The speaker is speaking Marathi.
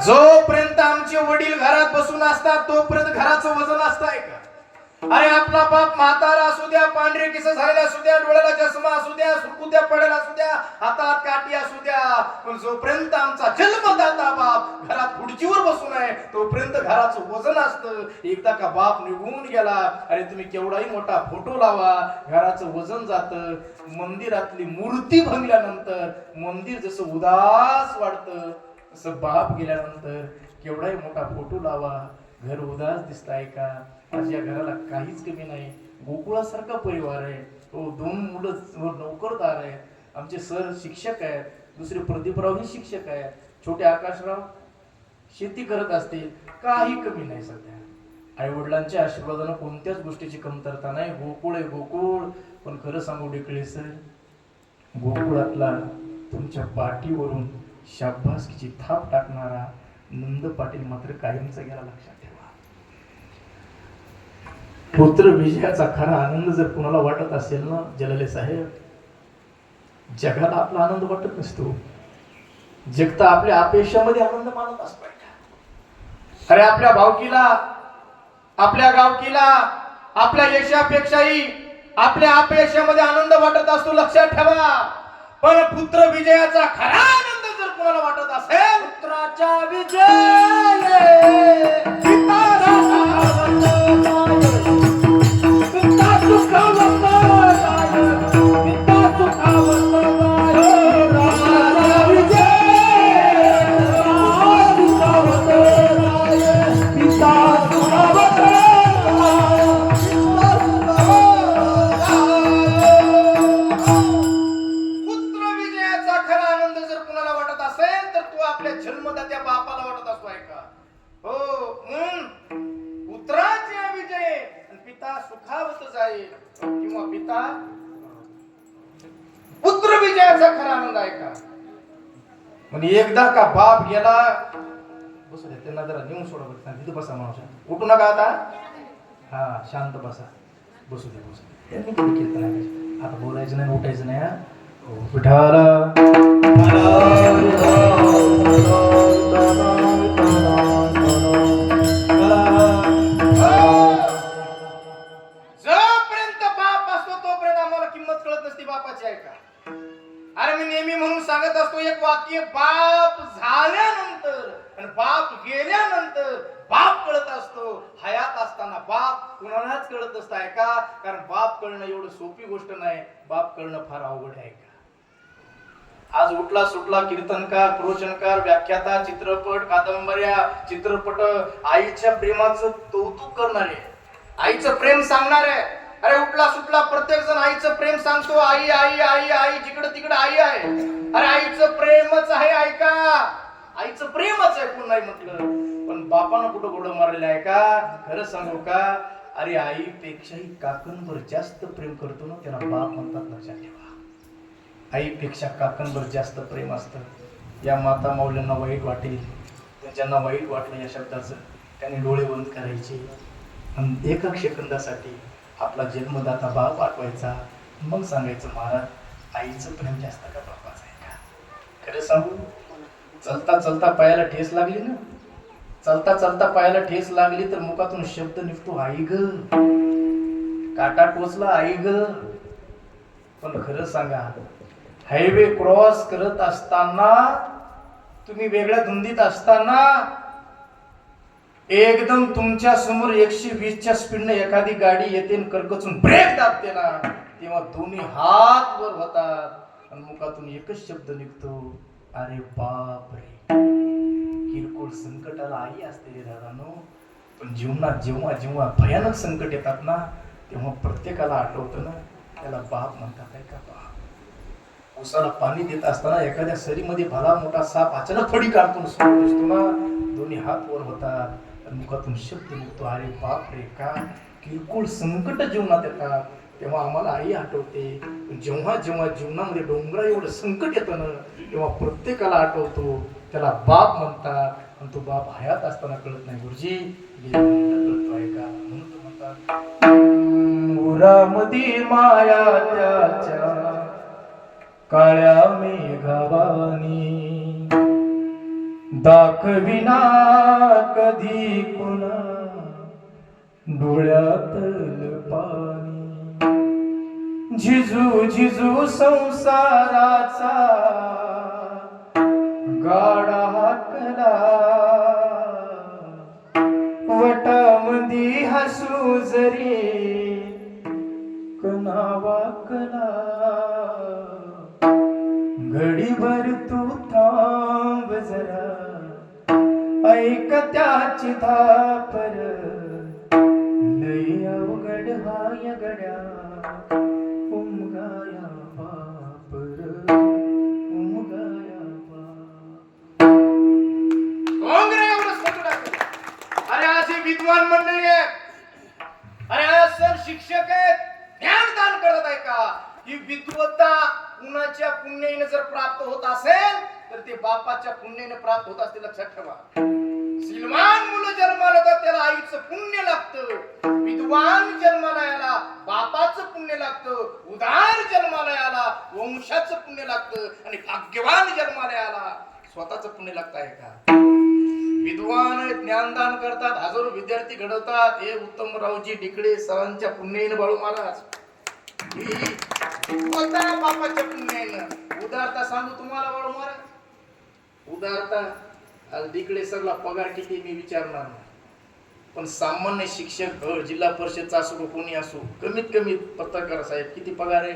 जोपर्यंत आमचे वडील घरात बसून असतात तोपर्यंत घराचं वजन असतंय का? अरे आपला बाप म्हातारा असू द्या, पांढरे केस झालेला असू द्या, डोळ्याला चष्मा असू द्या, सुरकुत्या पडेल असू द्या, हातात काठी असू द्या, पण जोपर्यंत आमचा जन्मदाता बाप घरात खुर्चीवर बसून आहे तोपर्यंत घराचं वजन असतं. एकदा का बाप निघून गेला, अरे तुम्ही केवढाही मोठा फोटो लावा, घराचं वजन जातं. मंदिरातली मूर्ती भंगल्यानंतर मंदिर जसं उदास वाटतं तसं बाप गेल्यानंतर केवढाही मोठा फोटो लावा, घर उदास दिसताय का? आज या घराला काहीच कमी नाही. गोकुळासारखा परिवार आहे. तो 2 मुलं नोकरदार आहेत. आमचे सर शिक्षक आहेत, दुसरे प्रदीपराव ही शिक्षक आहेत, छोटे आकाशराव शेती करत असतील. काही कमी नाही सध्या. आई वडिलांच्या आशीर्वादानं कोणत्याच गोष्टीची कमतरता नाही. गोकुळ आहे गोकुळ. पण खरं सांगू डेकळे सर, गोकुळातला तुमच्या पाठीवरून शाबासकीची थाप टाकणारा नंद पाटील मात्र कायमचा गेला, लक्षात ठेवा. पुत्र विजयाचा खरा आनंद जर कुणाला वाटत असेल ना जलाले साहेब, जगाला आपला आनंद वाटत नसतो. जग तर आपल्या अपयशामध्ये आनंद मानत असतो. अरे आपल्या भावकीला, आपल्या गावकीला आपल्या यशापेक्षाही आपल्या अपयशामध्ये आनंद वाटत असतो, लक्षात ठेवा. पण पुत्र विजयाचा खरा आनंद जर कुणाला वाटत असेल, पुत्राचा विजय जन्मदात्या बापाला वाटत असतो, आहे का? हो, पुत्राचे विजय पिता सुखावत जाईल किंवा पिता पुत्र विजयाचा खरा आनंद आहे का? म्हणजे एकदा का बाप गेला, बसू दे त्यांना जरा नेऊन सोडा बघता. तिथं बसा माणूस, उठू नका आता. हा शांत बसा, बसू दे बसू दे. त्यांनी कधी कीर्तन आहे, आता बोलायचं नाही, उठायचं नाही. हा विठाला जोपर्यंत बाप असतो तोपर्यंत आम्हाला किंमत कळत नसती बापाची, आहे का? अरे मी नेहमी म्हणून सांगत असतो एक वाक्य, बाप झाल्यानंतर आणि बाप गेल्यानंतर बाप कळत असतो. हयात असताना बाप कुणालाच कळत नसतं, आहे का? कारण बाप कळणं एवढं सोपी गोष्ट नाही. बाप कळणं फार अवघड आहे, का? आज उठला सुटला कीर्तनकार, प्रवचनकार, व्याख्याता, चित्रपट, कादंबऱ्या, चित्रपट आईच्या प्रेमाचं कौतुक करणारे, आईचं प्रेम सांगणारे. अरे उठला सुटला प्रत्येक जण आईचं प्रेम सांगतो. आई आई आई आई, जिकडं तिकडं आई आहे. अरे आईचं प्रेमच आहे, ऐका, आईचं प्रेमच आहे, कोण नाही म्हटलं. पण बापानं कुठं गोडं मारलेलं आहे का? खरं सांगू का? अरे आईपेक्षाही काकणभर जास्त प्रेम करतो ना, त्याला बाप म्हणतात, लक्षात ठेवा. आईपेक्षा काकणभर जास्त प्रेम असतं. या माता माऊल्यांना वाईट वाटेल, ज्यांना वाईट वाटलं या शब्दाचं, त्यांनी डोळे बंद करायचे आणि एका सेकंदासाठी आपला जन्मदाता बाप आठवायचा. मग सांगायचं, महाराज आईचं प्रेम जास्त का बापाचं आहे का? खरं सांगू, चलता चलता पायाला ठेस लागली ना, चलता चलता पायाला ठेस लागली तर मुखातून शब्द निघतो, आई ग. काटा टोचला, आई ग. पण खरं सांगा, हायवे क्रॉस करत असताना, तुम्ही वेगळ्या धुंदीत असताना एकदम तुमच्या समोर 120च्या स्पीडने एखादी गाडी येते आणि करकचून ब्रेक दाबते ना, तेव्हा दोन्ही हात वर होतात आणि मुखातून एकच शब्द निघतो, अरे बाप रे. किरकोळ संकटाला आई असते रे दादानो, पण जीवनात जेव्हा जेव्हा भयानक संकट येतात ना, तेव्हा प्रत्येकाला आठवतं ना, त्याला बाप म्हणतात, आहे का? बाप. उसाला पाणी देत असताना एखाद्या सरीमध्ये भला मोठा साप अचानक फडी काढतो, समोर दिसतो ना, दोन्ही हात वर होतात आणि मुखातून शब्द निघतो, अरे बाप रे. का किरकोळ संकट जीवनात येतात तेव्हा आम्हाला आई आठवते. जेव्हा जेव्हा जीवनामध्ये डोंगरा एवढं संकट येतं ना, तेव्हा प्रत्येकाला आठवतो, त्याला बाप म्हणतात. आणि तो बाप हयात असताना कळत नाही, गुरुजी कळतो, आहे का? म्हणून तो म्हणतात, उरामध्ये माया त्याच्या काळ्या मेघावानी, दाखविना कधी कुणा डोळ्यातल पाणी, झिजू झिजू संसाराचा गाडा हाकला, वटामंदी हसू जरी कना वाकला, घडीभर तू थांब जरा, ऐक त्याची धापर, लई अवघड हाय गड्या, उमगाया बापर, उमगाया बाप. काँग्रेस एवढंच म्हणू लागले. अरे असे विद्वान मंडळी आहेत, अरे सर शिक्षक आहेत, ज्ञानदान करत आहे का? ही विद्वत्ता कुणाच्या पुण्याने जर प्राप्त होत असेल तर ते बापाच्या पुण्याने प्राप्त होत असते, लक्षात ठेवा. श्रीमान मुलं जन्माला तर त्याला आईचं पुण्य लागतं, विद्वान जन्माला याला बापाचं पुण्य लागतं, उदार जन्माला याला वंशाचं पुण्य लागतं, आणि भाग्यवान जन्माला याला स्वतःचं पुण्य लागत आहे का? विद्वान ज्ञानदान करतात, हजारो विद्यार्थी घडवतात, हे उत्तमरावजी डिकडे सरांच्या पुण्याने बाळू महाराज, बापाच्या पुण्याने. उदारता सांगू तुम्हाला बाळू महाराज, उदारता डिकडे सरला पगार किती मी विचारणार नाही, पण सामान्य शिक्षक जिल्हा परिषदचा असो कोणी असो, कमीत कमी पत्रकार साहेब किती पगार आहे?